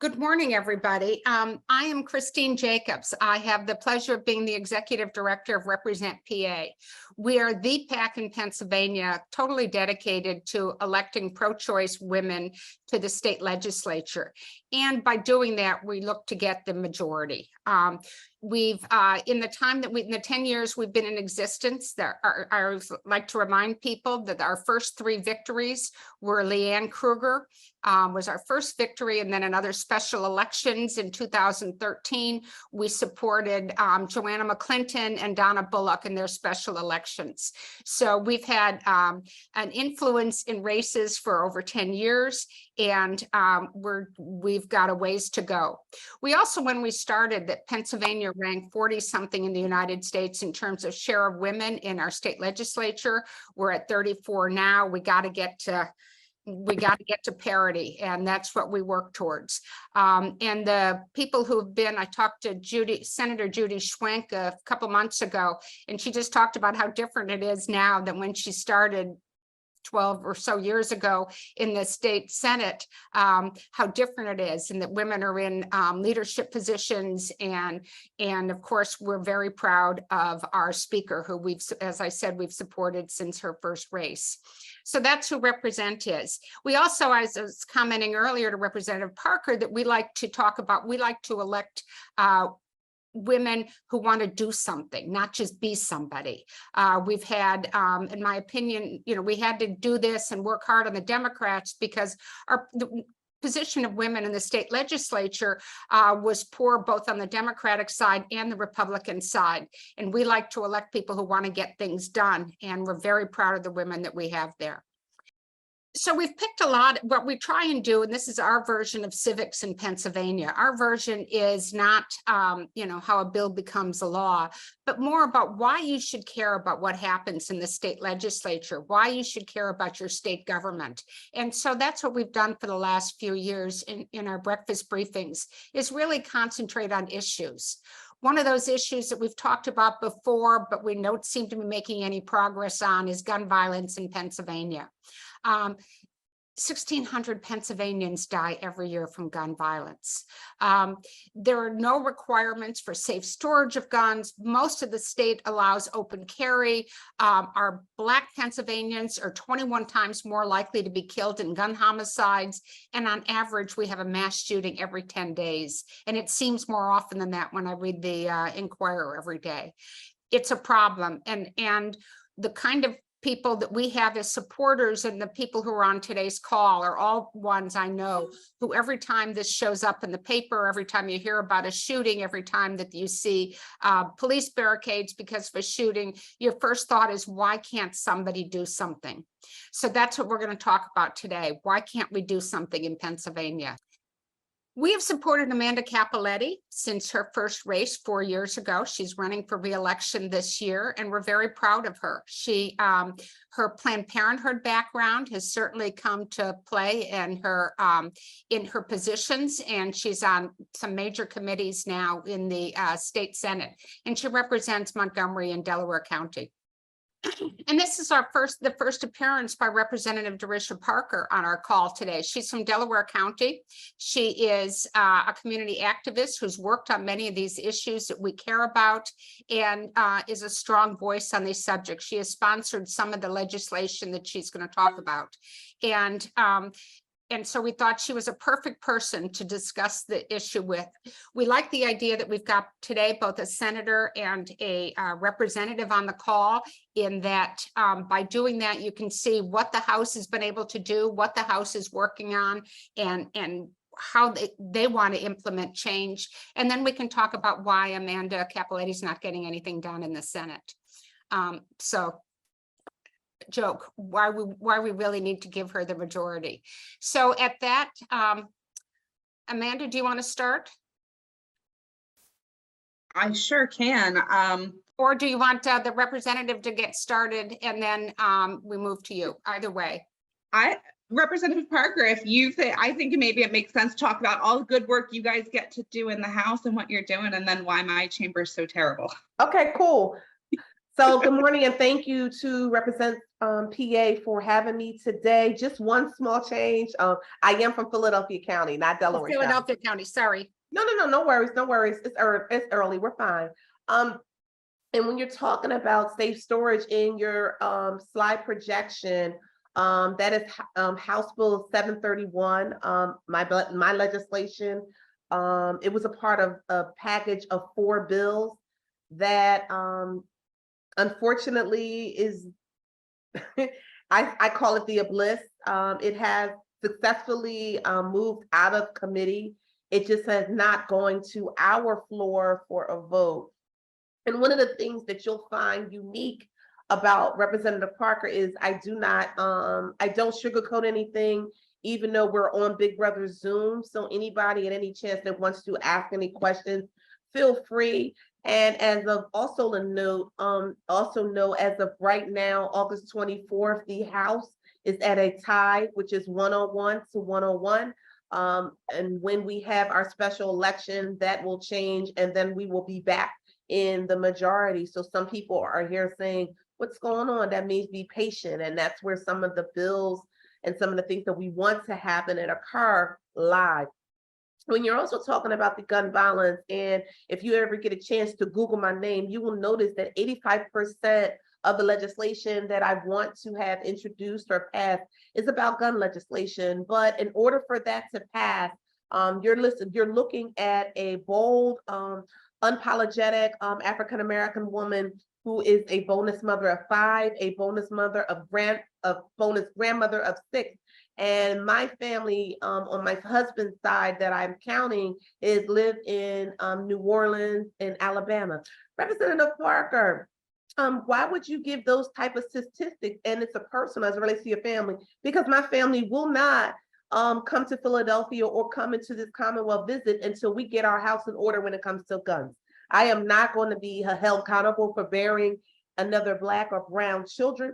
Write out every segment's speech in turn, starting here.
Good morning, everybody. I am Christine Jacobs. I have the pleasure of being the Executive Director of Represent PA. We are the PAC in Pennsylvania, totally dedicated to electing pro-choice women to the state legislature. And by doing that, we look to get the majority. We've in the time that in the 10 years we've been in existence, I like to remind people that our first 3 victories were Leanne Kruger was our first victory, and then another special elections in 2013. We supported Joanna McClinton and Donna Bullock in their special elections. So we've had an influence in races for over 10 years, and we've got a ways to go. We also, when we started, that Pennsylvania ranked 40 something in the United States in terms of share of women in our state legislature. We're at 34 now. We got to get to parity, and that's what we work towards. And the people who've been, I talked to Senator Judy Schwenk a couple months ago, and she just talked about how different it is now than when she started 12 or so years ago in the state Senate, how different it is, and that women are in leadership positions. And of course, we're very proud of our speaker, who as I said, we've supported since her first race. So that's who Represent is. We also, as I was commenting earlier to Representative Parker, that we like to elect women who want to do something, not just be somebody. We've had, in my opinion, we had to do this and work hard on the Democrats because the position of women in the state legislature was poor, both on the Democratic side and the Republican side. And we like to elect people who want to get things done. And we're very proud of the women that we have there. So we've picked a lot. What we try and do, and this is our version of civics in Pennsylvania. Our version is not, how a bill becomes a law, but more about why you should care about what happens in the state legislature, why you should care about your state government. And so that's what we've done for the last few years in our breakfast briefings, is really concentrate on issues. One of those issues that we've talked about before, but we don't seem to be making any progress on, is gun violence in Pennsylvania. 1,600 Pennsylvanians die every year from gun violence. There are no requirements for safe storage of guns. Most of the state allows open carry. Our Black Pennsylvanians are 21 times more likely to be killed in gun homicides. And on average, we have a mass shooting every 10 days. And it seems more often than that when I read the Inquirer every day. It's a problem. And the kind of people that we have as supporters, and the people who are on today's call, are all ones I know who, every time this shows up in the paper, every time you hear about a shooting, every time that you see police barricades because of a shooting, your first thought is, why can't somebody do something? So that's what we're going to talk about today. Why can't we do something in Pennsylvania? We have supported Amanda Cappelletti since her first race 4 years ago. She's running for re-election this year, and we're very proud of her. Her Planned Parenthood background has certainly come to play in her positions, and she's on some major committees now in the state Senate, and she represents Montgomery and Delaware County. And this is the first appearance by Representative Darisha Parker on our call today. She's from Delaware County. She is a community activist who's worked on many of these issues that we care about, and is a strong voice on these subjects. She has sponsored some of the legislation that she's going to talk about. And so we thought she was a perfect person to discuss the issue with. We like the idea that we've got today both a senator and a representative on the call, in that by doing that, you can see what the House has been able to do, what the House is working on, and how they want to implement change. And then we can talk about why Amanda Cappelletti is not getting anything done in the Senate. Joke why we really need to give her the majority. So at that, Amanda, do you want to start? I sure can. Or do you want the representative to get started and then we move to you? Either way. Representative Parker, I think maybe it makes sense to talk about all the good work you guys get to do in the House and what you're doing, and then why my chamber is so terrible. Okay, cool. So good morning and thank you to Represent PA for having me today. Just one small change. I am from Philadelphia County, not Delaware County. Philadelphia County, sorry. No worries, no worries. It's early, we're fine. And when you're talking about safe storage in your slide projection, that is House Bill 731, my legislation. It was a part of a package of 4 bills that unfortunately is, I call it the abyss. It has successfully moved out of committee. It just has not going to our floor for a vote. And one of the things that you'll find unique about Representative Parker is I don't sugarcoat anything, even though we're on Big Brother Zoom. So anybody at any chance that wants to ask any questions, feel free. And as of also a note, also know as of right now, August 24th, the House is at a tie, which is 101 to 101. And when we have our special election, that will change, and then we will be back in the majority. So some people are here saying, what's going on? That means be patient. And that's where some of the bills and some of the things that we want to happen and occur live. When you're also talking about the gun violence, and if you ever get a chance to Google my name, you will notice that 85% of the legislation that I want to have introduced or passed is about gun legislation. But in order for that to pass, you're looking at a bold, unapologetic African-American woman who is a bonus mother of 5, a bonus mother of bonus grandmother of 6. And my family on my husband's side that I'm counting is live in New Orleans and Alabama. Representative Parker, why would you give those type of statistics? And it's a personal as it relates to your family, because my family will not come to Philadelphia or come into this Commonwealth visit until we get our house in order when it comes to guns. I am not going to be held accountable for burying another Black or brown children,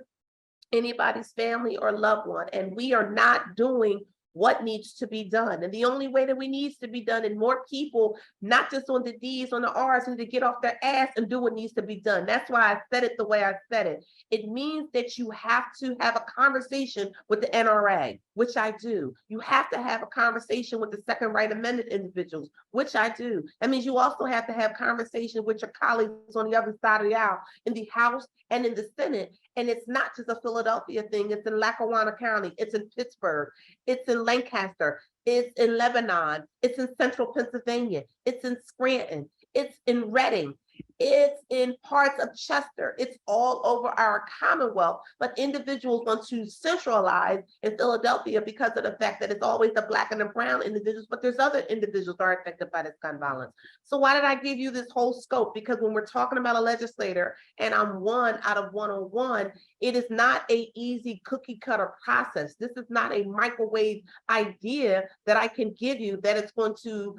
anybody's family or loved one. And we are not doing what needs to be done. And the only way that we needs to be done, and more people, not just on the D's, on the R's, need to get off their ass and do what needs to be done. That's why I said it the way I said it. It means that you have to have a conversation with the NRA, which I do. You have to have a conversation with the Second Right Amendment individuals, which I do. That means you also have to have conversation with your colleagues on the other side of the aisle in the House and in the Senate. And it's not just a Philadelphia thing. It's in Lackawanna County. It's in Pittsburgh. It's in Lancaster. It's in Lebanon. It's in central Pennsylvania. It's in Scranton. It's in Reading. It's in parts of Chester. It's all over our Commonwealth, but individuals want to centralize in Philadelphia because of the fact that it's always the Black and the brown individuals, but there's other individuals that are affected by this gun violence. So why did I give you this whole scope? Because when we're talking about a legislator and I'm 1 out of 101, it is not an easy cookie cutter process. This is not a microwave idea that I can give you that it's going to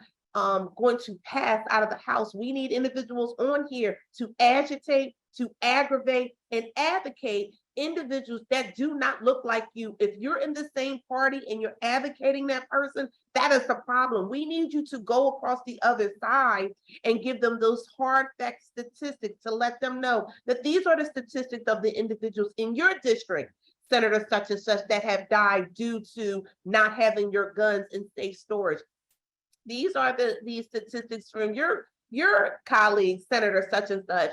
pass out of the House. We need individuals on here to agitate, to aggravate, and advocate individuals that do not look like you. If you're in the same party and you're advocating that person, that is the problem. We need you to go across the other side and give them those hard fact statistics to let them know that these are the statistics of the individuals in your district, Senator such and such, that have died due to not having your guns in safe storage. These are these statistics from your colleagues, Senator such and such,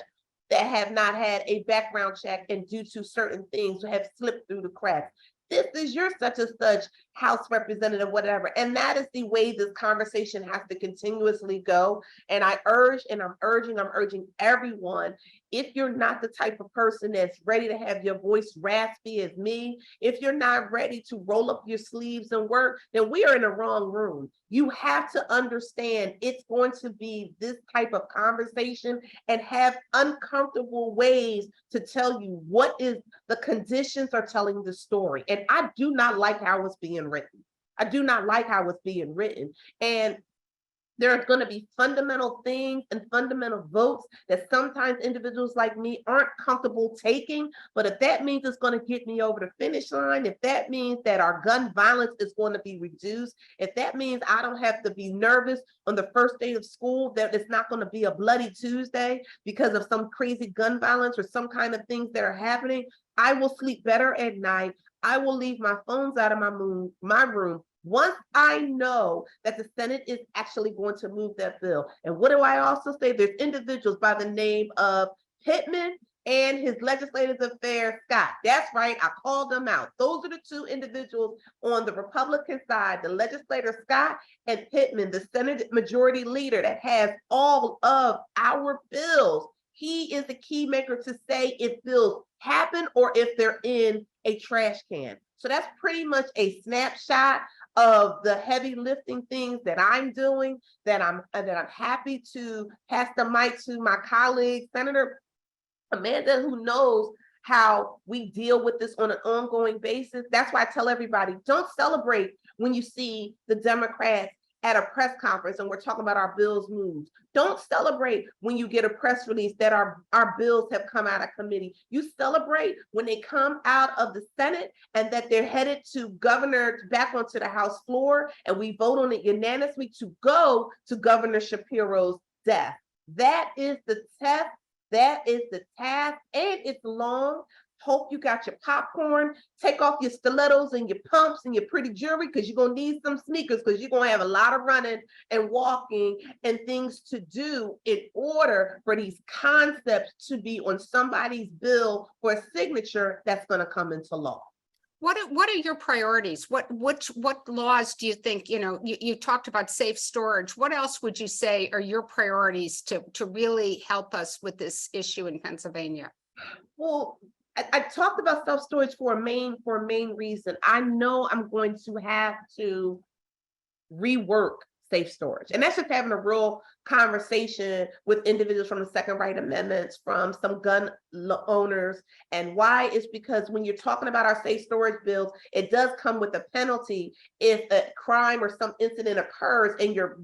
that have not had a background check and due to certain things have slipped through the cracks. This is your such and such House representative, whatever. And that is the way this conversation has to continuously go. And I urge, and I'm urging everyone, if you're not the type of person that's ready to have your voice raspy as me, if you're not ready to roll up your sleeves and work, then we are in the wrong room. You have to understand it's going to be this type of conversation and have uncomfortable ways to tell you what is the conditions are telling the story. And I do not like how it's being written. I do not like how it's being written. And There are going to be fundamental things and fundamental votes that sometimes individuals like me aren't comfortable taking. But if that means it's going to get me over the finish line, if that means that our gun violence is going to be reduced, if that means I don't have to be nervous on the first day of school, that it's not going to be a bloody Tuesday because of some crazy gun violence or some kind of things that are happening, I will sleep better at night. I will leave my phones out of my room. Once I know that the Senate is actually going to move that bill. And what do I also say? There's individuals by the name of Pittman and his legislative affairs Scott. That's right, I called them out. Those are the two individuals on the Republican side, the legislator Scott and Pittman, the Senate majority leader that has all of our bills. He is the key maker to say if bills happen or if they're in a trash can. So that's pretty much a snapshot of the heavy lifting things that I'm doing, that I'm happy to pass the mic to my colleague, Senator Amanda, who knows how we deal with this on an ongoing basis. That's why I tell everybody, don't celebrate when you see the Democrats at a press conference and we're talking about our bills moved. Don't celebrate when you get a press release that our bills have come out of committee. You celebrate when they come out of the Senate and that they're headed to back onto the House floor, and we vote on it unanimously to go to Governor Shapiro's desk. That is the test. That is the task, and it's long. Hope you got your popcorn, take off your stilettos and your pumps and your pretty jewelry, because you're going to need some sneakers, because you're going to have a lot of running and walking and things to do in order for these concepts to be on somebody's bill for a signature that's going to come into law. What are your priorities? What laws do you think, you talked about safe storage. What else would you say are your priorities to really help us with this issue in Pennsylvania? Well, I talked about self-storage for a main reason. I know I'm going to have to rework safe storage. And that's just having a real conversation with individuals from the Second Right Amendments, from some gun owners. And why is because when you're talking about our safe storage bills, it does come with a penalty if a crime or some incident occurs and your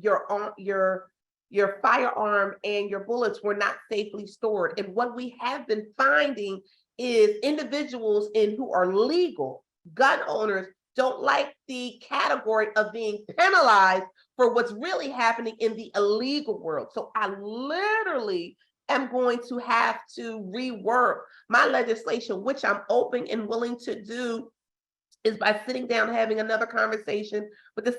firearm and your bullets were not safely stored. And what we have been finding is individuals who are legal gun owners don't like the category of being penalized for what's really happening in the illegal world. So I literally am going to have to rework my legislation, which I'm open and willing to do, is by sitting down, having another conversation with the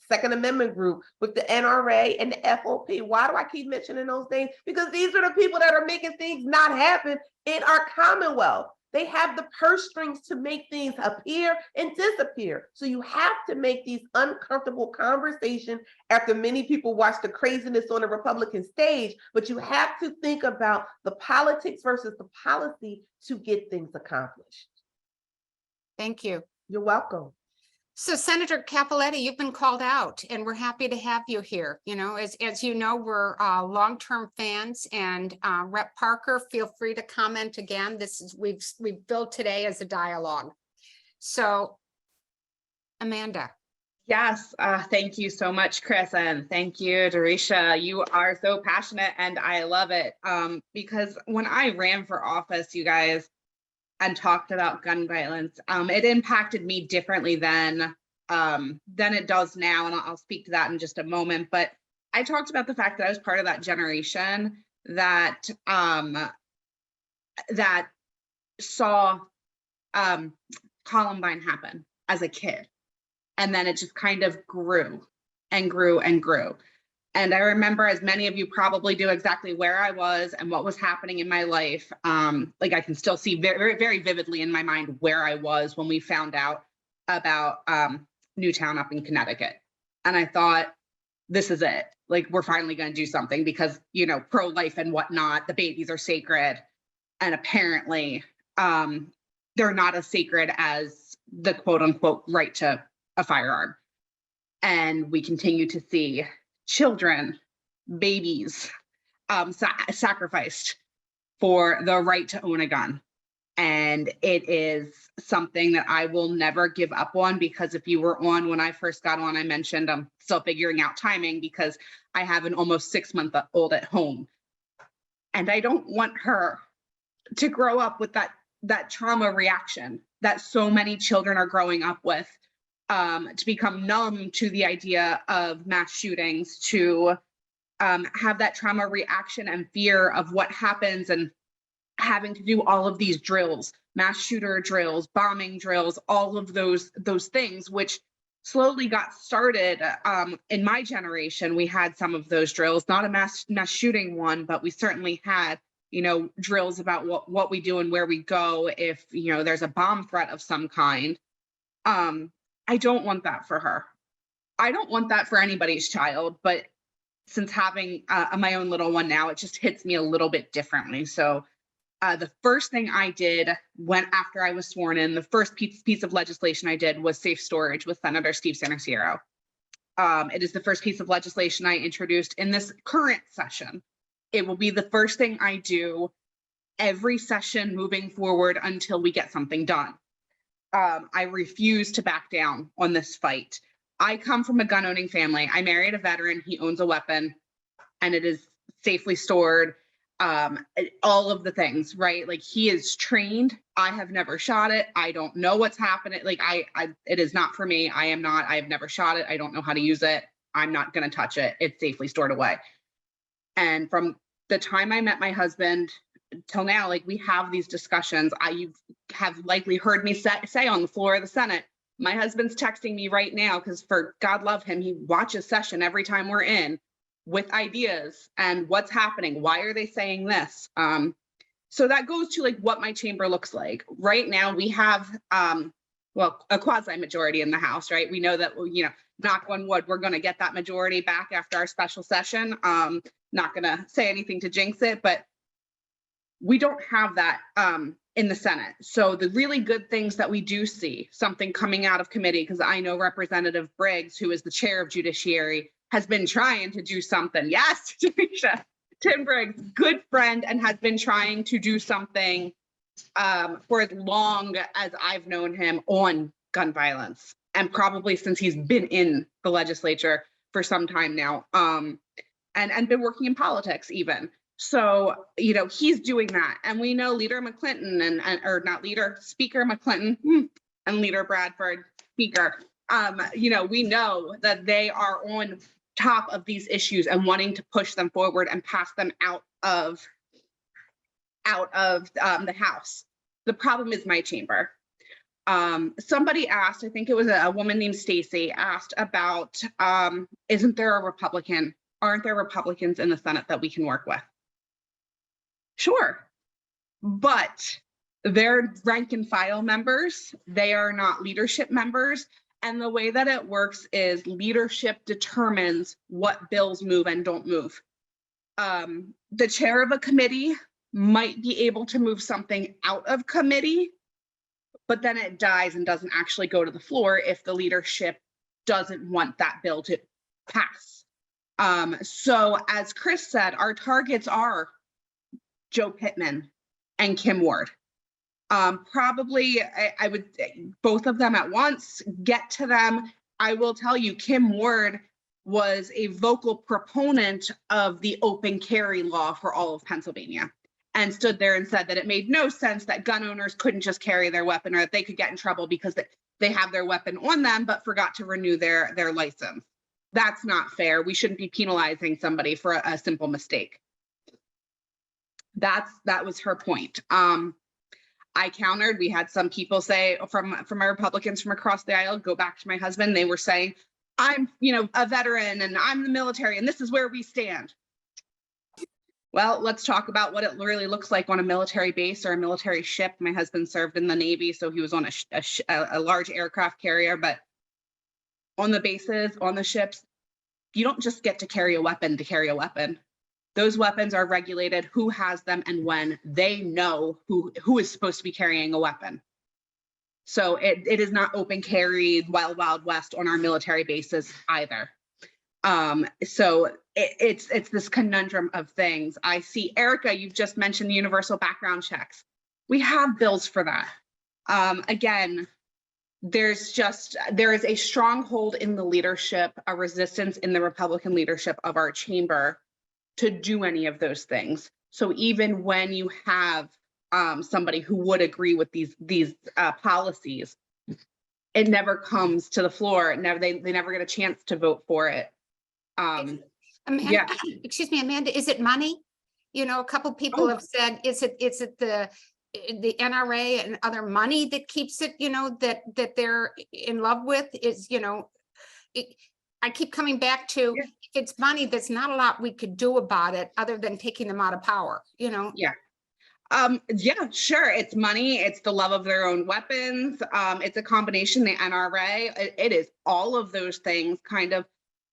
Second Amendment group, with the NRA and the FOP. Why do I keep mentioning those names? Because these are the people that are making things not happen in our Commonwealth. They have the purse strings to make things appear and disappear. So you have to make these uncomfortable conversations after many people watch the craziness on the Republican stage, but you have to think about the politics versus the policy to get things accomplished. Thank you. You're welcome. So Senator Cappelletti, you've been called out and we're happy to have you here. As you know, we're long-term fans, and Rep Parker, feel free to comment again. We've built today as a dialogue. So Amanda. Yes, thank you so much, Chris, and thank you, Darisha. You are so passionate and I love it, because when I ran for office, you guys, and talked about gun violence, it impacted me differently than it does now, and I'll speak to that in just a moment. But I talked about the fact that I was part of that generation that that saw Columbine happen as a kid, and then it just kind of grew and grew and grew. And I remember, as many of you probably do, exactly where I was and what was happening in my life. Like I can still see very, very vividly in my mind where I was when we found out about Newtown up in Connecticut. And I thought, this is it. Like, we're finally going to do something, because, pro-life and whatnot, the babies are sacred. And apparently they're not as sacred as the quote unquote right to a firearm. And we continue to see children, babies, sacrificed for the right to own a gun. And it is something that I will never give up on, because if you were on when I first got on, I mentioned I'm still figuring out timing because I have an almost 6-month-old at home. And I don't want her to grow up with that trauma reaction that so many children are growing up with, to become numb to the idea of mass shootings, to have that trauma reaction and fear of what happens, and having to do all of these drills, mass shooter drills, bombing drills, all of those things, which slowly got started in my generation. We had some of those drills, not a mass shooting one, but we certainly had, you know, drills about what we do and where we go if, you know, there's a bomb threat of some kind. I don't want that for her. I don't want that for anybody's child, but since having my own little one now, it just hits me a little bit differently. So the first thing I did after I was sworn in, the first piece of legislation I did was safe storage with Senator Steve Santerciero. It is the first piece of legislation I introduced in this current session. It will be the first thing I do every session moving forward until we get something done. I refuse to back down on this fight. I come from a gun owning family. I married a veteran. He owns a weapon and it is safely stored. All of the things, right? Like, he is trained. I have never shot it. I don't know what's happening. Like, it is not for me. I have never shot it. I don't know how to use it. I'm not going to touch it. It's safely stored away. And from the time I met my husband till now, like, we have these discussions. You have likely heard me say on the floor of the Senate, my husband's texting me right now, because for God love him, he watches session every time we're in, with ideas and what's happening. Why are they saying this? So that goes to like what my chamber looks like. Right now we have, well, a quasi majority in the House, right? We know that, you know, knock on wood, we're going to get that majority back after our special session. Not going to say anything to jinx it, but we don't have that in the Senate. So the really good things that we do see, something coming out of committee, because I know Representative Briggs, who is the chair of Judiciary, has been trying to do something. Yes, Darisha, Tim Briggs, good friend, and has been trying to do something for as long as I've known him on gun violence, and probably since he's been in the legislature for some time now, and been working in politics even. So, you know, he's doing that. And we know Leader McClinton or not Leader, Speaker McClinton and Leader Bradford, Speaker, you know, we know that they are on top of these issues and wanting to push them forward and pass them out of the House. The problem is my chamber. Somebody asked, I think it was a woman named Stacy, asked about, isn't there a Republican? Aren't there Republicans in the Senate that we can work with? Sure, but they're rank and file members. They are not leadership members. And the way that it works is leadership determines what bills move and don't move. The chair of a committee might be able to move something out of committee, but then it dies and doesn't actually go to the floor if the leadership doesn't want that bill to pass. So as Chris said, our targets are Joe Pittman and Kim Ward. Probably I would both of them at once, get to them. I will tell you, Kim Ward was a vocal proponent of the open carry law for all of Pennsylvania, and stood there and said that it made no sense that gun owners couldn't just carry their weapon, or that they could get in trouble because they have their weapon on them but forgot to renew their license. That's not fair. We shouldn't be penalizing somebody for a simple mistake. That was her point. I countered. We had some people say from our Republicans from across the aisle, go back to my husband. They were saying, I'm, you know, a veteran and I'm the military and this is where we stand. Well, let's talk about what it really looks like on a military base or a military ship. My husband served in the Navy, so he was on a large aircraft carrier, but on the bases, on the ships, you don't just get to carry a weapon to carry a weapon. Those weapons are regulated, who has them and when. They know who is supposed to be carrying a weapon. So it is not open carry, wild west on our military bases either. So it's this conundrum of things. I see, Erica, you've just mentioned the universal background checks. We have bills for that. Again, there is a stronghold in the leadership, a resistance in the Republican leadership of our chamber to do any of those things. So even when you have somebody who would agree with these policies, it never comes to the floor. They never get a chance to vote for it. Amanda, Yeah. excuse me, Amanda, is it money? You know, a couple people have said, is it the NRA and other money that keeps it, you know, that they're in love with is, you know, I keep coming back to, if it's money, there's not a lot we could do about it other than taking them out of power, you know? Yeah. Yeah, sure. It's money. It's the love of their own weapons. It's a combination, the NRA. It is all of those things kind of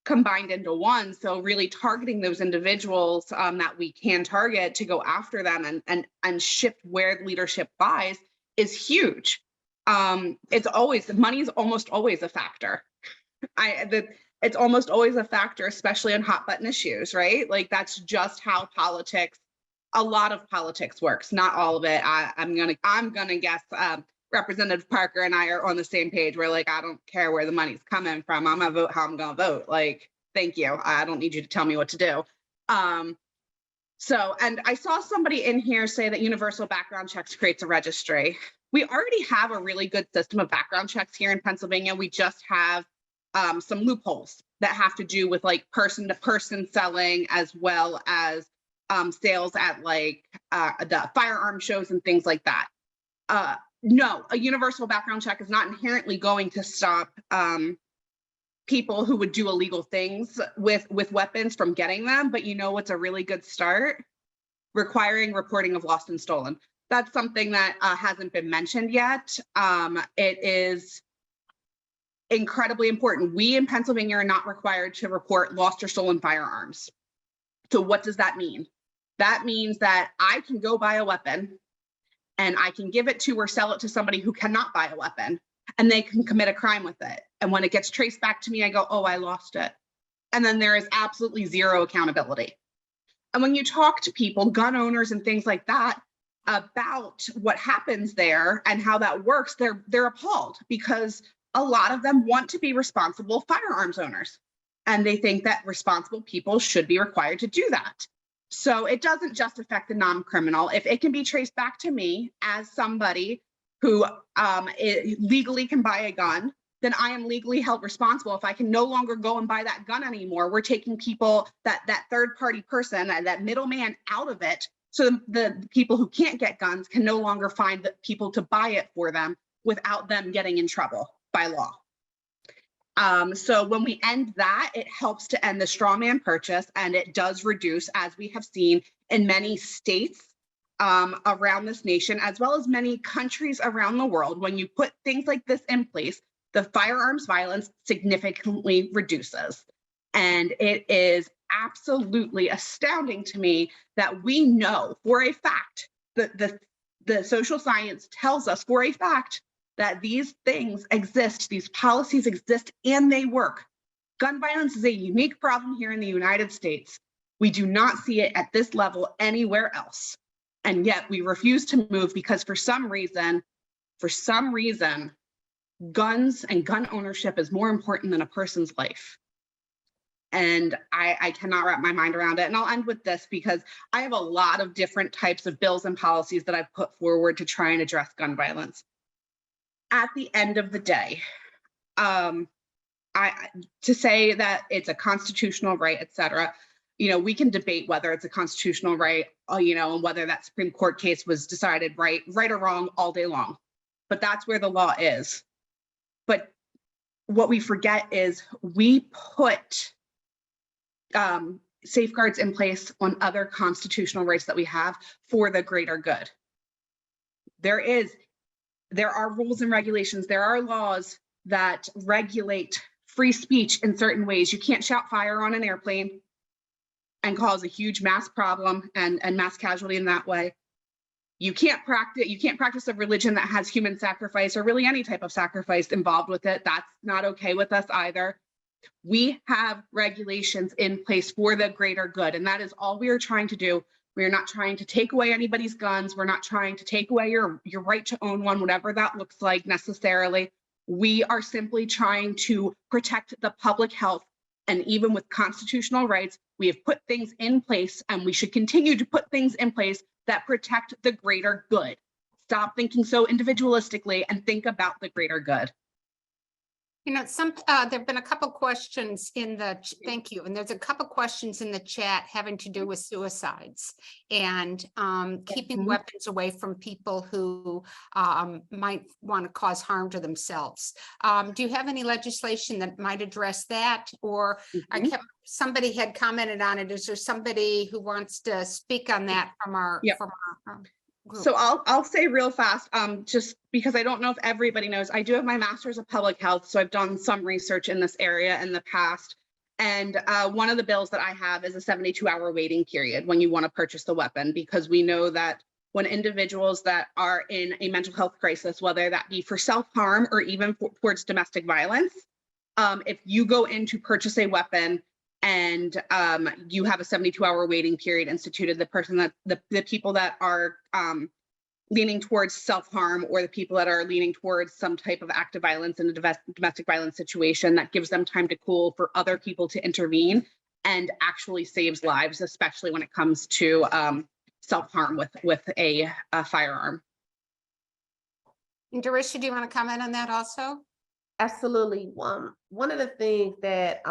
combined into one. So really targeting those individuals that we can target to go after them and shift where leadership lies is huge. It's always, money is almost always a factor. It's almost always a factor, especially on hot button issues, right? Like that's just how politics, a lot of politics works, not all of it. I'm gonna guess Representative Parker and I are on the same page. We're like, I don't care where the money's coming from. I'm gonna vote how I'm gonna vote. Like, thank you. I don't need you to tell me what to do. So, and I saw somebody in here say that universal background checks creates a registry. We already have a really good system of background checks here in Pennsylvania. We just have some loopholes that have to do with like person-to-person selling, as well as sales at like the firearm shows and things like that. No, a universal background check is not inherently going to stop people who would do illegal things with weapons from getting them. But you know what's a really good start? Requiring reporting of lost and stolen. That's something that hasn't been mentioned yet. It is incredibly important. We in Pennsylvania are not required to report lost or stolen firearms. So what does that mean? That means that I can go buy a weapon and I can give it to or sell it to somebody who cannot buy a weapon, and they can commit a crime with it. And when it gets traced back to me, I go, oh, I lost it. And then there is absolutely zero accountability. And when you talk to people, gun owners and things like that, about what happens there and how that works, they're appalled, because a lot of them want to be responsible firearms owners, and they think that responsible people should be required to do that. So it doesn't just affect the non-criminal. If it can be traced back to me as somebody who legally can buy a gun, then I am legally held responsible. If I can no longer go and buy that gun anymore, we're taking people, that third-party person, that middleman out of it. So the people who can't get guns can no longer find the people to buy it for them without them getting in trouble by law. So when we end that, it helps to end the straw man purchase, and it does reduce, as we have seen in many states around this nation, as well as many countries around the world. When you put things like this in place, the firearms violence significantly reduces. And it is absolutely astounding to me that we know for a fact that the social science tells us for a fact that these things exist, these policies exist, and they work. Gun violence is a unique problem here in the United States. We do not see it at this level anywhere else. And yet we refuse to move because for some reason, guns and gun ownership is more important than a person's life. And I cannot wrap my mind around it. And I'll end with this, because I have a lot of different types of bills and policies that I've put forward to try and address gun violence. At the end of the day, to say that it's a constitutional right, et cetera, you know, we can debate whether it's a constitutional right, you know, and whether that Supreme Court case was decided right or wrong all day long. But that's where the law is. But what we forget is we put safeguards in place on other constitutional rights that we have for the greater good. There are rules and regulations, there are laws that regulate free speech in certain ways. You can't shout fire on an airplane and cause a huge mass problem and mass casualty in that way. You can't practice a religion that has human sacrifice, or really any type of sacrifice involved with it. That's not okay with us either. We have regulations in place for the greater good, and that is all we are trying to do We are not trying to take away anybody's guns. We're not trying to take away your right to own one, whatever that looks like necessarily. We are simply trying to protect the public health. And even with constitutional rights, we have put things in place, and we should continue to put things in place that protect the greater good. Stop thinking so individualistically and think about the greater good. You know, there've been a couple questions in the, thank you. And there's a couple questions in the chat having to do with suicides and keeping weapons away from people who might want to cause harm to themselves. Do you have any legislation that might address that? Or somebody had commented on it. Is there somebody who wants to speak on that from our, group? So I'll say real fast, just because I don't know if everybody knows, I do have my master's of public health, so I've done some research in this area in the past. And one of the bills that I have is a 72-hour waiting period when you want to purchase the weapon, because we know that when individuals that are in a mental health crisis, whether that be for self-harm or even towards domestic violence, if you go in to purchase a weapon and you have a 72-hour waiting period instituted, the person that the people that are leaning towards self-harm, or the people that are leaning towards some type of act of violence in a domestic violence situation, that gives them time to cool for other people to intervene, and actually saves lives, especially when it comes to self-harm with a firearm. And Darisha, do you want to comment on that also? Absolutely. One of the things that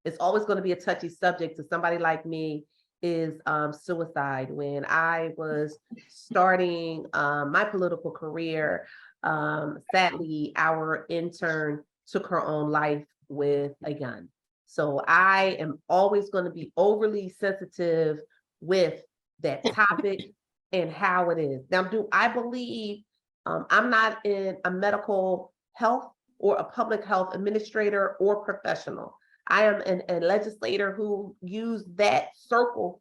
it's always going to be a touchy subject to somebody like me is suicide. When I was starting my political career, sadly, our intern took her own life with a gun. So I am always going to be overly sensitive with that topic and how it is. Now, do I believe I'm not in a medical health or a public health administrator or professional. I am a legislator who used that circle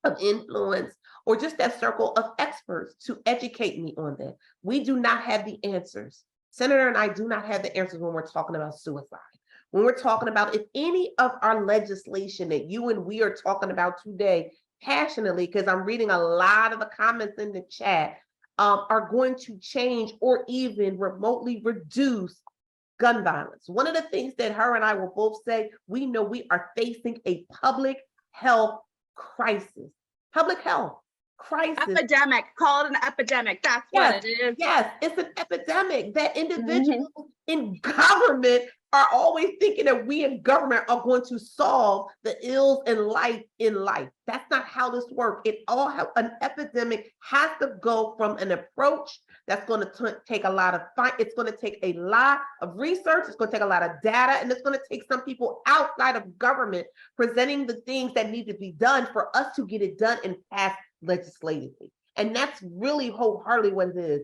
of influence or just that circle of experts to educate me on that. We do not have the answers. Senator and I do not have the answers when we're talking about suicide. When we're talking about if any of our legislation that you and we are talking about today passionately, because I'm reading a lot of the comments in the chat, are going to change or even remotely reduce gun violence. One of the things that her and I will both say, we know we are facing a public health crisis. Public health crisis. Epidemic. Call it an epidemic. That's what it is. Yes, it's an epidemic that individuals in government are always thinking that we in government are going to solve the ills in life. That's not how this works. An epidemic has to go from an approach that's going to take a lot of it's going to take a lot of research, it's going to take a lot of data, and it's going to take some people outside of government presenting the things that need to be done for us to get it done and passed legislatively. And that's really wholeheartedly what it is.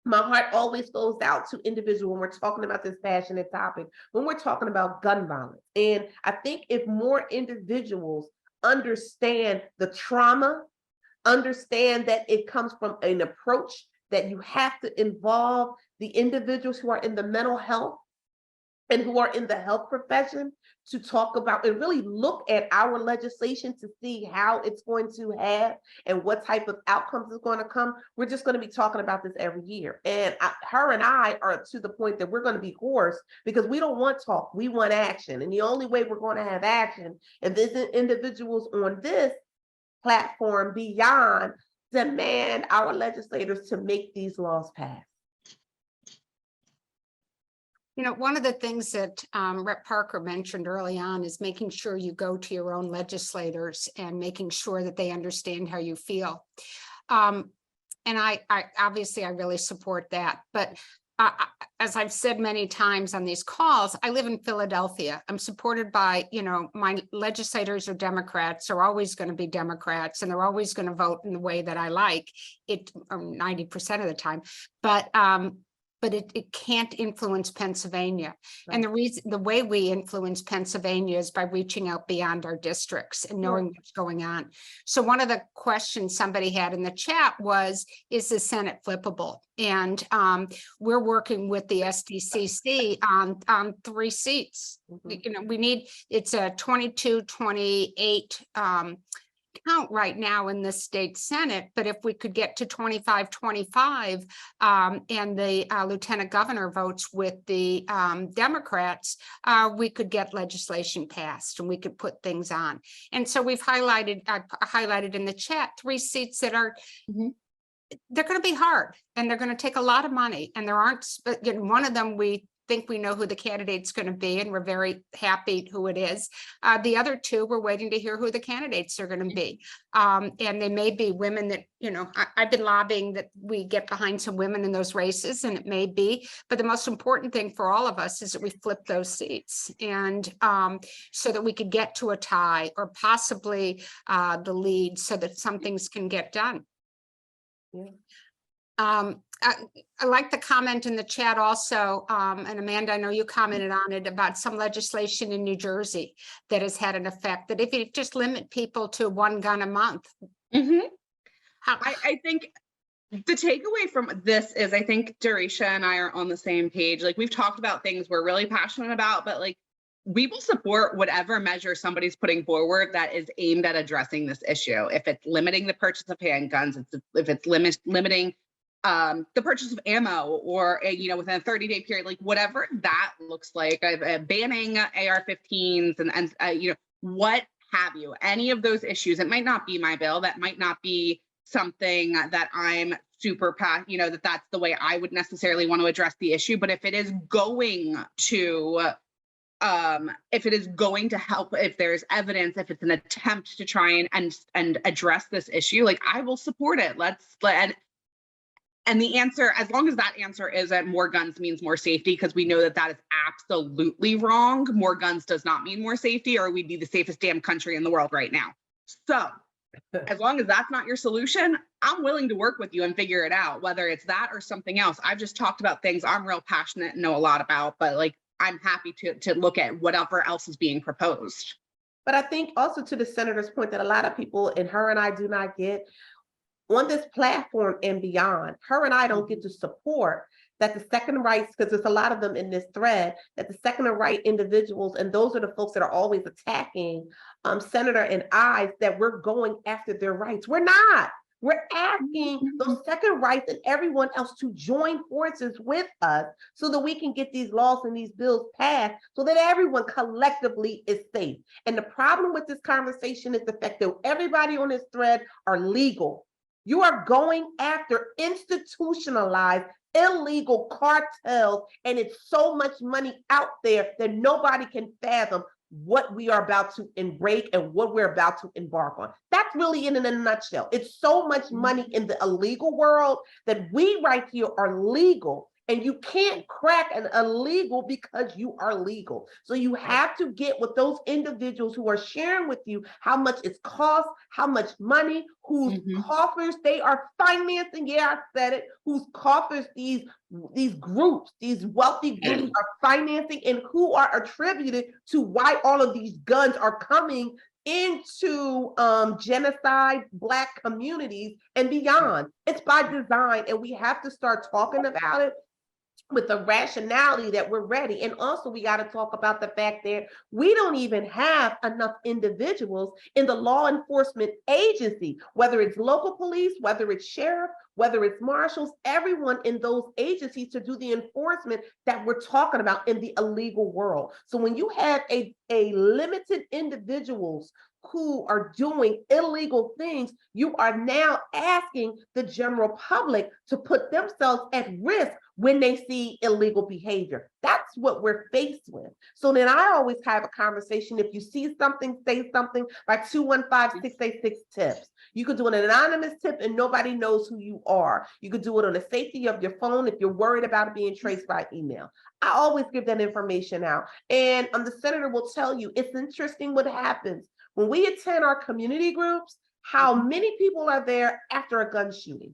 My heart always goes out to individuals when we're talking about this passionate topic, when we're talking about gun violence. And I think if more individuals understand the trauma, understand that it comes from an approach that you have to involve the individuals who are in the mental health and who are in the health profession to talk about and really look at our legislation to see how it's going to have and what type of outcomes is going to come. We're just going to be talking about this every year. And her and I are to the point that we're going to be hoarse because we don't want talk, we want action. And the only way we're going to have action if there's individuals on this platform beyond demand our legislators to make these laws pass. You know, one of the things that Rep. Parker mentioned early on is making sure you go to your own legislators and making sure that they understand how you feel. And I obviously, I really support that. But as I've said many times on these calls, I live in Philadelphia. I'm supported by, you know, my legislators are Democrats, are always going to be Democrats, and they're always going to vote in the way that I like it 90% of the time. But it can't influence Pennsylvania. Right. And the way we influence Pennsylvania is by reaching out beyond our districts and knowing what's going on. So one of the questions somebody had in the chat was, is the Senate flippable? And we're working with the SDCC on 3 seats. You know, it's a 22-28 count right now in the state Senate, but if we could get to 25-25 and the lieutenant governor votes with the Democrats, we could get legislation passed and we could put things on. And so we've highlighted in the chat 3 seats that are they're going to be hard and they're going to take a lot of money, and there aren't, one of them we think we know who the candidate's going to be and we're very happy who it is. The other 2, we're waiting to hear who the candidates are going to be. And they may be women that, I've been lobbying that we get behind some women in those races, and it may be, but the most important thing for all of us is that we flip those seats, and so that we could get to a tie or possibly the lead, so that some things can get done. Yeah. I like the comment in the chat also, and Amanda, I know you commented on it, about some legislation in New Jersey that has had an effect, that if you just limit people to 1 gun a month. I think the takeaway from this is, I think Darisha and I are on the same page. Like, we've talked about things we're really passionate about, but like, we will support whatever measure somebody's putting forward that is aimed at addressing this issue. If it's limiting the purchase of handguns, if it's limiting the purchase of ammo, or within a 30-day period, like whatever that looks like, banning AR-15s and what have you, any of those issues. It might not be my bill, that might not be something that I'm super that's the way I would necessarily want to address the issue. But if it is going to help, if there's evidence, if it's an attempt to try and address this issue, like, I will support it. And the answer, as long as that answer is that more guns means more safety, because we know that that is absolutely wrong. More guns does not mean more safety, or we'd be the safest damn country in the world right now. So as long as that's not your solution, I'm willing to work with you and figure it out, whether it's that or something else. I've just talked about things I'm real passionate and know a lot about, but like, I'm happy to look at whatever else is being proposed. But I think also, to the senator's point, that a lot of people, and her and I, do not get on this platform and beyond, her and I don't get to support that the second rights, because there's a lot of them in this thread, that the second right individuals, and those are the folks that are always attacking Senator and I, that we're going after their rights. We're not. We're asking those second rights and everyone else to join forces with us, so that we can get these laws and these bills passed, so that everyone collectively is safe. And the problem with this conversation is the fact that everybody on this thread are legal. You are going after institutionalized illegal cartels, and it's so much money out there that nobody can fathom what we are about to break and what we're about to embark on. That's really in a nutshell. It's so much money in the illegal world that we right here are legal, and you can't crack an illegal because you are legal. So you have to get with those individuals who are sharing with you how much it costs, how much money, whose coffers they are financing. Yeah, I said it. Whose coffers these groups, these wealthy groups are financing, and who are attributed to why all of these guns are coming into genocide Black communities and beyond. It's by design, and we have to start talking about it with the rationality that we're ready. And also, we got to talk about the fact that we don't even have enough individuals in the law enforcement agency, whether it's local police, whether it's sheriff, whether it's marshals, everyone in those agencies to do the enforcement that we're talking about in the illegal world. So when you have a limited individuals who are doing illegal things, you are now asking the general public to put themselves at risk when they see illegal behavior. That's what we're faced with. So then I always have a conversation. If you see something, say something, like 215-686-TIPS. You could do an anonymous tip and nobody knows who you are. You could do it on the safety of your phone if you're worried about it being traced by email. I always give that information out. And the senator will tell you, it's interesting what happens when we attend our community groups, how many people are there after a gun shooting?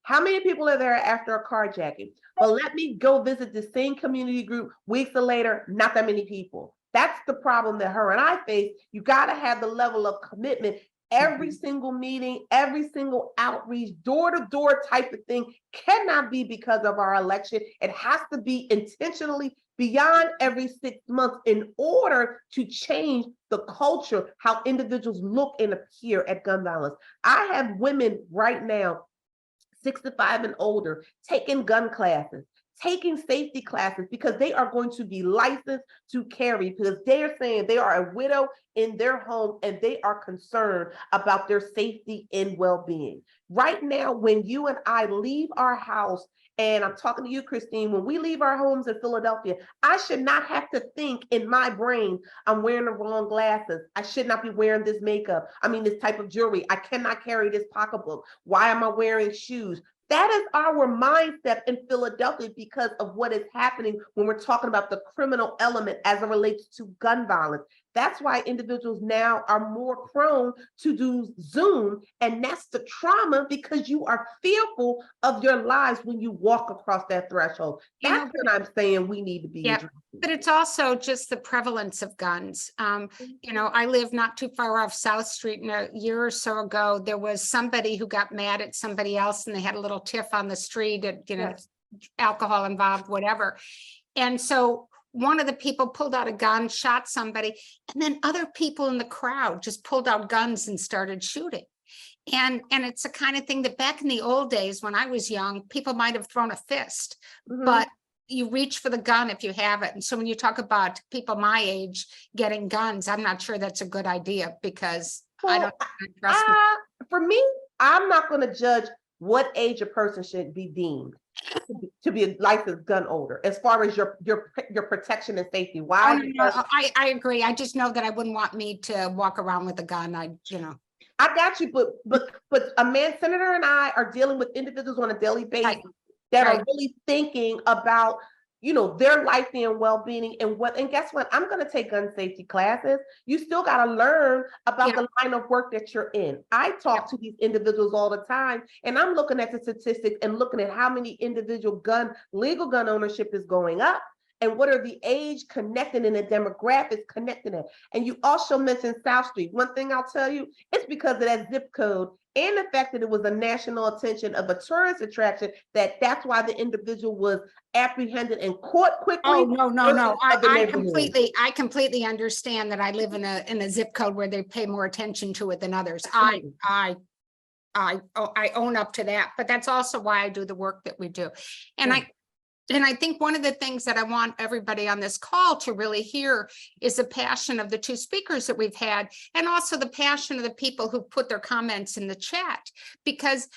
How many people are there after a carjacking? But let me go visit the same community group weeks later, not that many people. That's the problem that her and I face. You got to have the level of commitment every single meeting, every single outreach, door-to-door type of thing cannot be because of our election. It has to be intentionally beyond every 6 months in order to change the culture, how individuals look and appear at gun violence. I have women right now, 65 and older, taking gun classes, taking safety classes, because they are going to be licensed to carry, because they're saying they are a widow in their home and they are concerned about their safety and well-being. Right now, when you and I leave our house, and I'm talking to you, Christine, when we leave our homes in Philadelphia, I should not have to think in my brain, I'm wearing the wrong glasses. I should not be wearing this makeup. I mean, this type of jewelry. I cannot carry this pocketbook. Why am I wearing shoes? That is our mindset in Philadelphia because of what is happening when we're talking about the criminal element as it relates to gun violence. That's why individuals now are more prone to do Zoom, and that's the trauma, because you are fearful of your lives when you walk across that threshold. That's what I'm saying we need to be addressing. But it's also just the prevalence of guns. I live not too far off South Street, and a year or so ago, there was somebody who got mad at somebody else, and they had a little tiff on the street, Yes. alcohol involved, whatever. And so one of the people pulled out a gun, shot somebody, and then other people in the crowd just pulled out guns and started shooting. And it's the kind of thing that back in the old days, when I was young, people might have thrown a fist, but you reach for the gun if you have it. And so when you talk about people my age getting guns, I'm not sure that's a good idea, because I don't trust me. For me, I'm not going to judge what age a person should be deemed to be a licensed gun owner, as far as your protection and safety. Why? No, I agree. I just know that I wouldn't want me to walk around with a gun. I got you, but Amanda, Senator, and I are dealing with individuals on a daily basis that are really thinking about, their life and well-being, and guess what? I'm going to take gun safety classes. You still got to learn about the line of work that you're in. I talk to these individuals all the time, and I'm looking at the statistics and looking at how many individual legal gun ownership is going up, and what are the age connected and the demographics connected it. And you also mentioned South Street. One thing I'll tell you, it's because of that zip code and the fact that it was a national attention of a tourist attraction, that's why the individual was apprehended and caught quickly. Oh, no. I completely understand that I live in a zip code where they pay more attention to it than others. I own up to that, but that's also why I do the work that we do. And I think one of the things that I want everybody on this call to really hear is the passion of the two speakers that we've had, and also the passion of the people who put their comments in the chat, because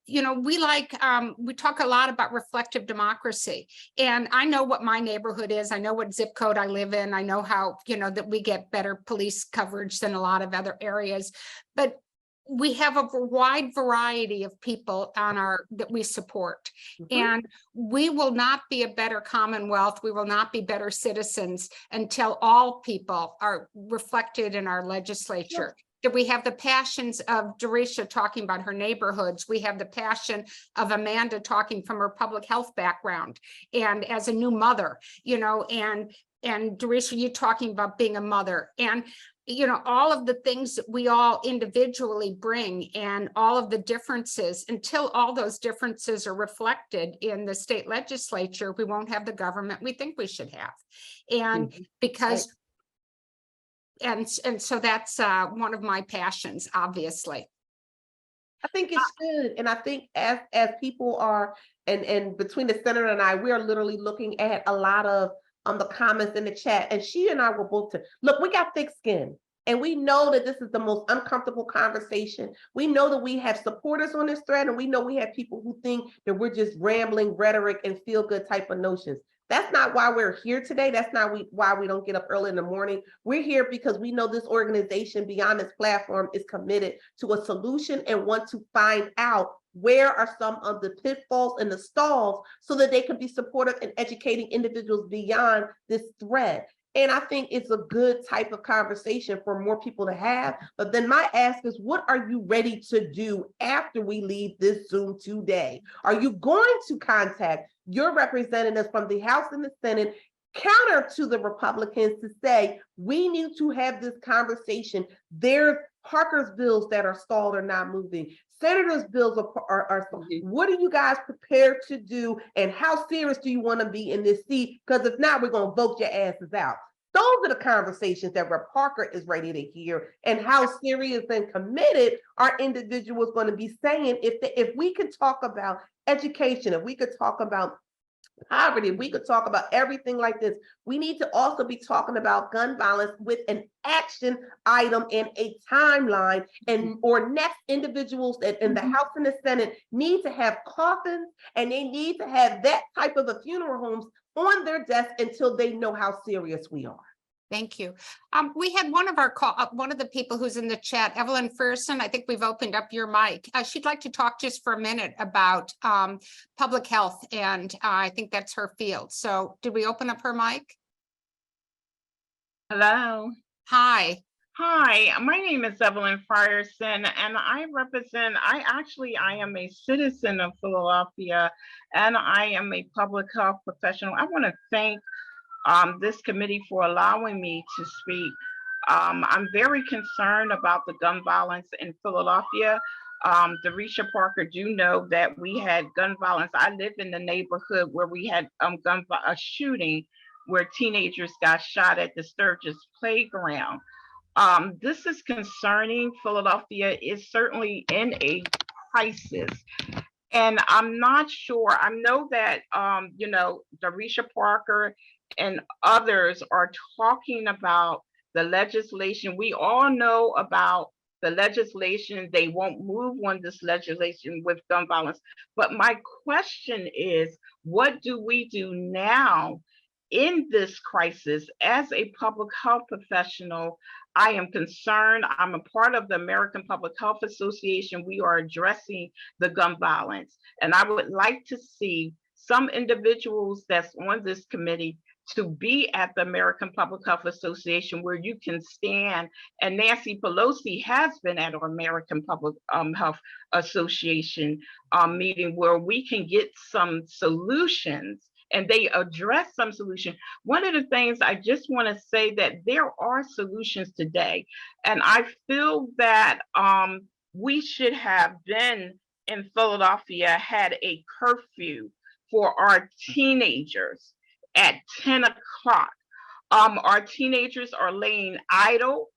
we talk a lot about reflective democracy, and I know what my neighborhood is. I know what zip code I live in. I know how, that we get better police coverage than a lot of other areas, but we have a wide variety of people that we support, and we will not be a better Commonwealth. We will not be better citizens until all people are reflected in our legislature. That we have the passions of Darisha talking about her neighborhoods. We have the passion of Amanda talking from her public health background and as a new mother, and Darisha, you talking about being a mother, and all of the things that we all individually bring, and all of the differences. Until all those differences are reflected in the state legislature, we won't have the government we think we should have. And because and so that's one of my passions, obviously. I think it should. And I think as people are, and between the senator and I, we are literally looking at a lot of the comments in the chat, and she and I were both look, we got thick skin, and we know that this is the most uncomfortable conversation. We know that we have supporters on this thread, and we know we have people who think that we're just rambling rhetoric and feel good type of notions. That's not why we're here today. That's not why we don't get up early in the morning. We're here because we know this organization beyond this platform is committed to a solution and want to find out where are some of the pitfalls and the stalls so that they can be supportive in educating individuals beyond this thread. And I think it's a good type of conversation for more people to have. But then my ask is, what are you ready to do after we leave this Zoom today? Are you going to contact your representatives from the House and the Senate, counter to the Republicans, to say, we need to have this conversation? There's Parker's bills that are stalled are not moving. Senator's bills are what are you guys prepared to do, and how serious do you want to be in this seat? Because if not, we're going to vote your asses out. Those are the conversations that Rep. Parker is ready to hear, and how serious and committed are individuals going to be saying if we could talk about education, if we could talk about poverty, we could talk about everything like this. We need to also be talking about gun violence with an action item and a timeline, and or next individuals that in the House and the Senate need to have coffins, and they need to have that type of a funeral homes on their desk until they know how serious we are. Thank you. We had one of our one of the people who's in the chat, Evelyn Ferguson. I think we've opened up your mic. She'd like to talk just for a minute about public health, and I think that's her field. So did we open up her mic? Hello. Hi. Hi, my name is Evelyn Frierson, and I am a citizen of Philadelphia, and I am a public health professional. I want to thank this committee for allowing me to speak. I'm very concerned about the gun violence in Philadelphia. Darisha Parker, do know that we had gun violence. I live in the neighborhood where we had a shooting where teenagers got shot at the Sturgis playground. This is concerning. Philadelphia is certainly in a crisis. And I'm not sure, I know that, Darisha Parker and others are talking about the legislation. We all know about the legislation. They won't move on this legislation with gun violence. But my question is, what do we do now in this crisis? As a public health professional, I am concerned. I'm a part of the American Public Health Association. We are addressing the gun violence. And I would like to see some individuals that's on this committee to be at the American Public Health Association, where you can stand. And Nancy Pelosi has been at our American Public Health Association meeting, where we can get some solutions, and they address some solution. One of the things I just want to say that there are solutions today, and I feel that we should have been in Philadelphia had a curfew for our teenagers at 10 o'clock. Our teenagers are laying idle.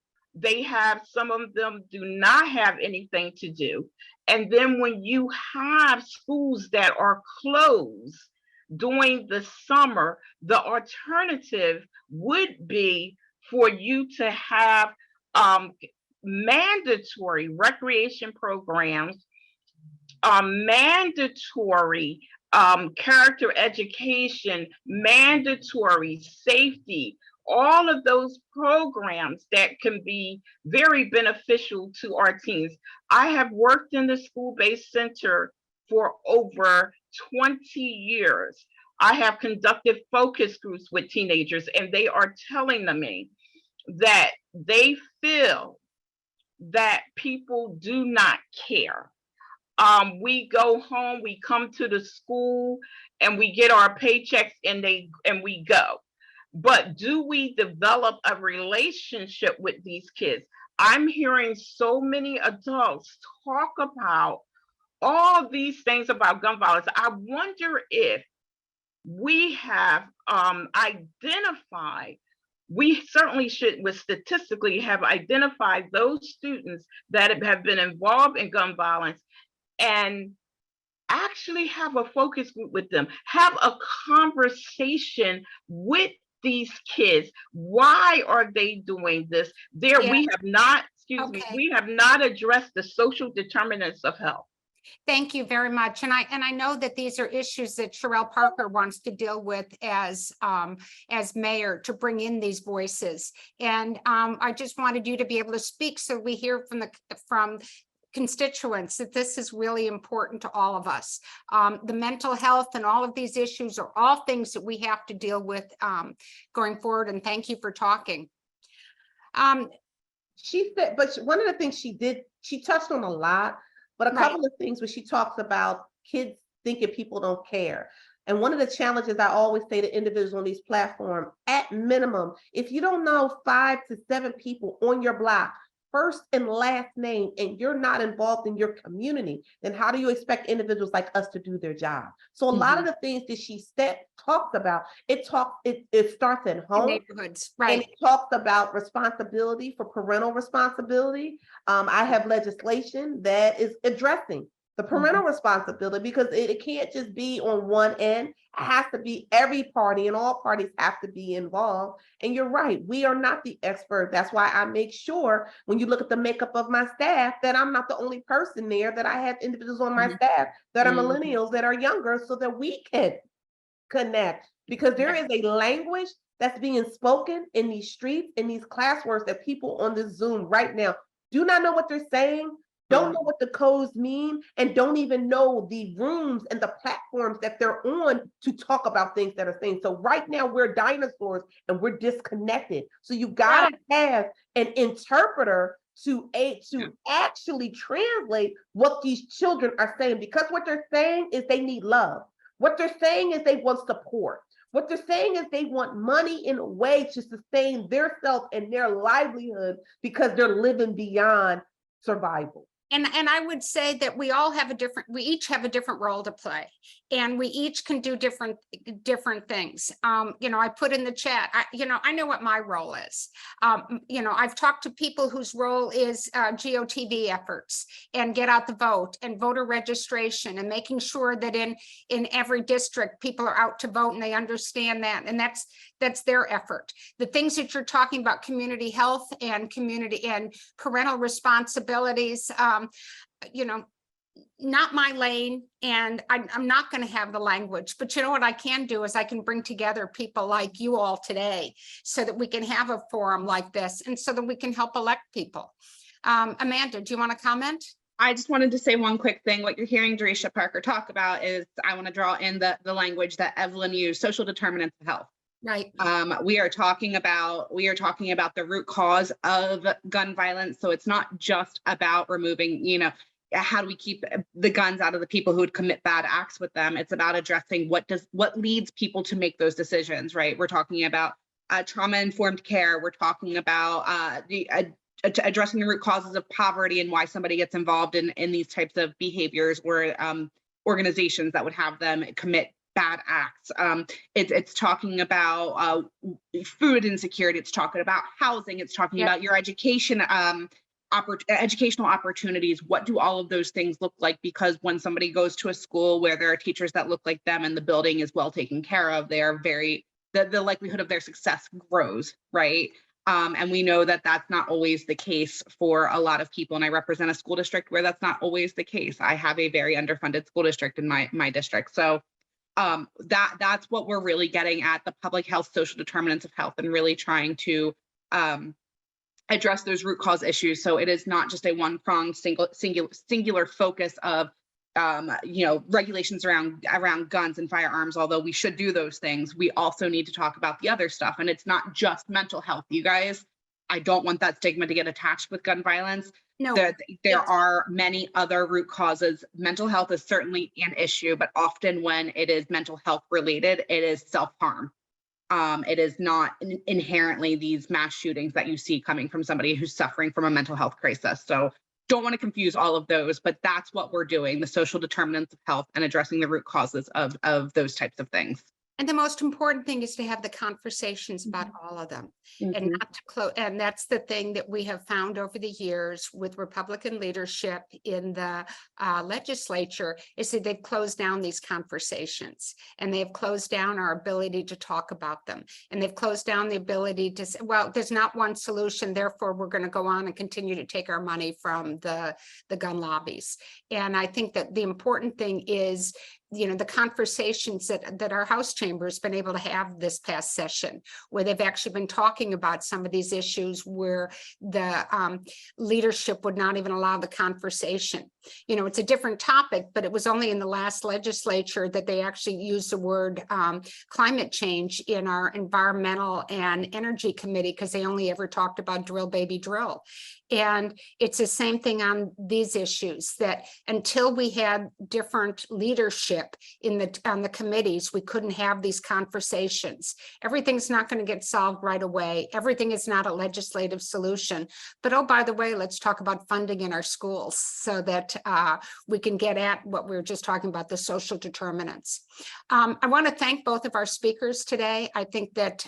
Some of them do not have anything to do. And then when you have schools that are closed during the summer, the alternative would be for you to have mandatory recreation programs, mandatory character education, mandatory safety, all of those programs that can be very beneficial to our teens. I have worked in the school-based center for over 20 years. I have conducted focus groups with teenagers, and they are telling me that they feel that people do not care. We go home, we come to the school, and we get our paychecks, and we go. But do we develop a relationship with these kids? I'm hearing so many adults talk about all these things about gun violence. I wonder if we have identified, we certainly should, statistically have identified those students that have been involved in gun violence, and actually have a focus group with them, have a conversation with these kids. Why are they doing this? We have not, we have not addressed the social determinants of health. Thank you very much. And I know that these are issues that Sherelle Parker wants to deal with as mayor, to bring in these voices. And I just wanted you to be able to speak, so we hear from constituents that this is really important to all of us. The mental health and all of these issues are all things that we have to deal with going forward. And thank you for talking. She said, but one of the things she did, she touched on a lot, but a couple of things where she talks about kids thinking people don't care. And one of the challenges I always say to individuals on these platforms, at minimum, if you don't know 5 to 7 people on your block first and last name and you're not involved in your community, then how do you expect individuals like us to do their job? So a lot of the things that she talks about, it starts at In home. neighborhoods, And right? it talks about responsibility for parental responsibility. I have legislation that is addressing the parental responsibility because it can't just be on one end. It has to be every party, and all parties have to be involved. And you're right, we are not the expert. That's why I make sure when you look at the makeup of my staff that I'm not the only person there, that I have individuals on my staff that are millennials, that are younger, so that we can connect. Because there is a language that's being spoken in these streets, in these classworks, that people on this Zoom right now do not know what they're saying, don't know what the codes mean, and don't even know the rooms and the platforms that they're on to talk about things that are saying. So right now we're dinosaurs and we're disconnected. So you gotta have an interpreter to actually translate what these children are saying, because what they're saying is they need love. What they're saying is they want support. What they're saying is they want money in a way to sustain their self and their livelihood because they're living beyond survival. And I would say that we each have a different role to play, and we each can do different things. I put in the chat, I know what my role is. I've talked to people whose role is GOTV efforts and get out the vote and voter registration and making sure that in every district, people are out to vote and they understand that. And that's their effort. The things that you're talking about, community health and community and parental responsibilities, not my lane, and I'm not going to have the language, but you know what I can do is I can bring together people like you all today so that we can have a forum like this and so that we can help elect people. Amanda, do you want to comment? I just wanted to say one quick thing. What you're hearing Darisha Parker talk about is, I want to draw in the language that Evelyn used, social determinants of health. Right. We are talking about the root cause of gun violence. So it's not just about removing, how do we keep the guns out of the people who would commit bad acts with them. It's about addressing what leads people to make those decisions, right? We're talking about trauma-informed care. We're talking about addressing the root causes of poverty and why somebody gets involved in these types of behaviors or organizations that would have them commit bad acts. It's talking about food insecurity. It's talking about housing. It's talking about your education, educational opportunities. What do all of those things look like? Because when somebody goes to a school where there are teachers that look like them and the building is well taken care of, they are the likelihood of their success grows, right? And we know that that's not always the case for a lot of people. And I represent a school district where that's not always the case. I have a very underfunded school district in my district. So that's what we're really getting at, the public health, social determinants of health, and really trying to address those root cause issues. So it is not just a one-pronged singular focus of regulations around guns and firearms, although we should do those things. We also need to talk about the other stuff. And it's not just mental health, you guys. I don't want that stigma to get attached with gun violence. No, there are many other root causes. Mental health is certainly an issue, but often when it is mental health related, it is self-harm. It is not inherently these mass shootings that you see coming from somebody who's suffering from a mental health crisis. So don't want to confuse all of those, but that's what we're doing, the social determinants of health and addressing the root causes of those types of things. And the most important thing is to have the conversations about all of them and not to close. And that's the thing that we have found over the years with Republican leadership in the legislature, is that they've closed down these conversations and they've closed down our ability to talk about them. And they've closed down the ability to say, well, there's not one solution, therefore we're going to go on and continue to take our money from the gun lobbies. And I think that the important thing is, the conversations that our House chamber has been able to have this past session, where they've actually been talking about some of these issues where the leadership would not even allow the conversation. It's a different topic, but it was only in the last legislature that they actually used the word climate change in our environmental and energy committee, because they only ever talked about drill, baby, drill. And it's the same thing on these issues, that until we had different leadership on the committees, we couldn't have these conversations. Everything's not going to get solved right away. Everything is not a legislative solution. But oh, by the way, let's talk about funding in our schools so that we can get at what we were just talking about, the social determinants. I want to thank both of our speakers today. I think that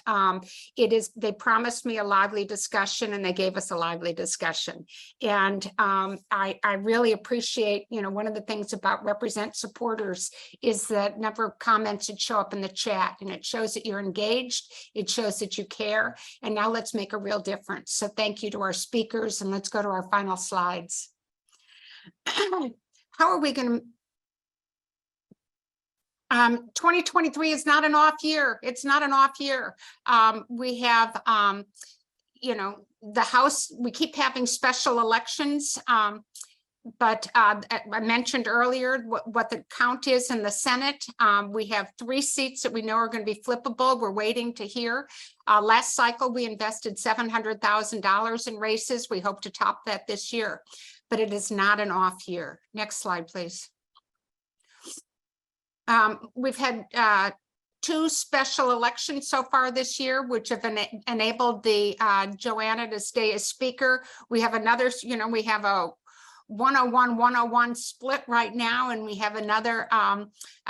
they promised me a lively discussion, and they gave us a lively discussion. And I really appreciate, one of the things about Represent supporters is the number of comments that show up in the chat, and it shows that you're engaged. It shows that you care. And now let's make a real difference. So thank you to our speakers, and let's go to our final slides. How are we going to 2023 is not an off year. It's not an off year. We have, the House, we keep having special elections. But I mentioned earlier what the count is in the Senate. We have 3 seats that we know are going to be flippable. We're waiting to hear. Last cycle, we invested $700,000 in races. We hope to top that this year, but it is not an off year. Next slide, please. We've had 2 special elections so far this year, which have enabled the Joanna to stay as speaker. We have another, we have a 101-101 split right now, and we have another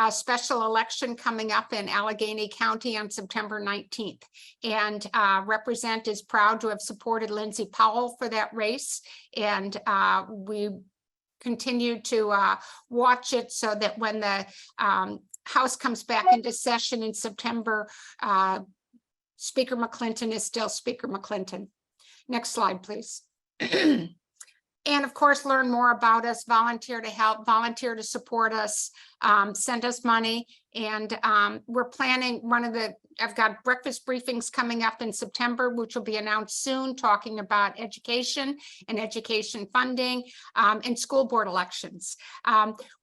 special election coming up in Allegheny County on September 19th. And Represent is proud to have supported Lindsay Powell for that race, and we continue to watch it so that when the House comes back into session in September, Speaker McClinton is still Speaker McClinton. Next slide, please. And of course, learn more about us, volunteer to help, volunteer to support us, send us money. And we're planning I've got breakfast briefings coming up in September, which will be announced soon, talking about education and education funding and school board elections.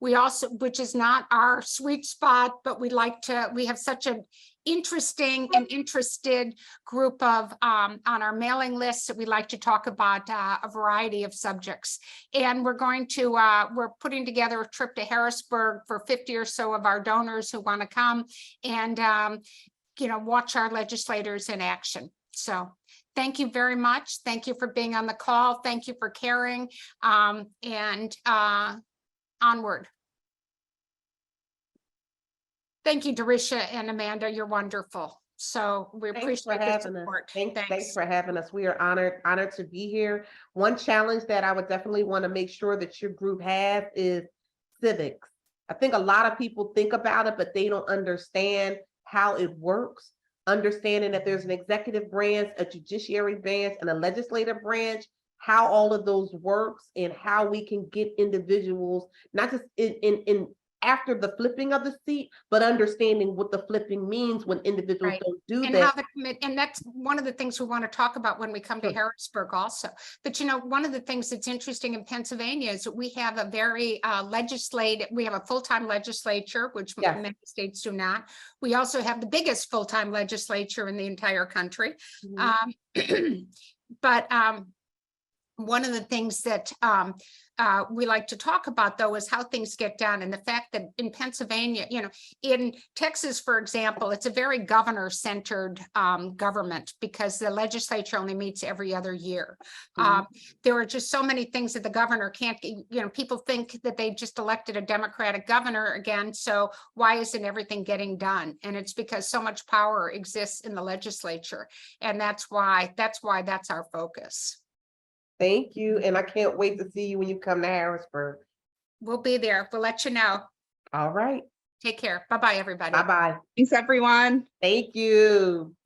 We also, which is not our sweet spot, but we have such an interesting and interested group of on our mailing list that we like to talk about a variety of subjects. And we're putting together a trip to Harrisburg for 50 or so of our donors who want to come and watch our legislators in action. So thank you very much. Thank you for being on the call. Thank you for caring, and onward. Thank you, Darisha and Amanda. You're wonderful. So we appreciate the support. Thanks for having us. We are honored to be here. One challenge that I would definitely want to make sure that your group has is civics. I think a lot of people think about it, but they don't understand how it works. Understanding that there's an executive branch, a judiciary branch, and a legislative branch, how all of those works and how we can get individuals, not just in after the flipping of the seat, but understanding what the flipping means when individuals don't do and that. And that's one of the things we want to talk about when we come to Harrisburg also. But one of the things that's interesting in Pennsylvania is that we have a very we have a full-time legislature, which many states do not. We also have the biggest full-time legislature in the entire country. But one of the things that we like to talk about, though, is how things get done, and the fact that in Pennsylvania, in Texas, for example, it's a very governor-centered government because the legislature only meets every other year. There are just so many things that the governor can't, people think that they just elected a Democratic governor again, so why isn't everything getting done? And it's because so much power exists in the legislature, and that's why that's our focus. Thank you. And I can't wait to see you when you come to Harrisburg. We'll be there. We'll let you know. All right. Take care. Bye-bye, everybody. Bye-bye. Thanks, everyone. Thank you.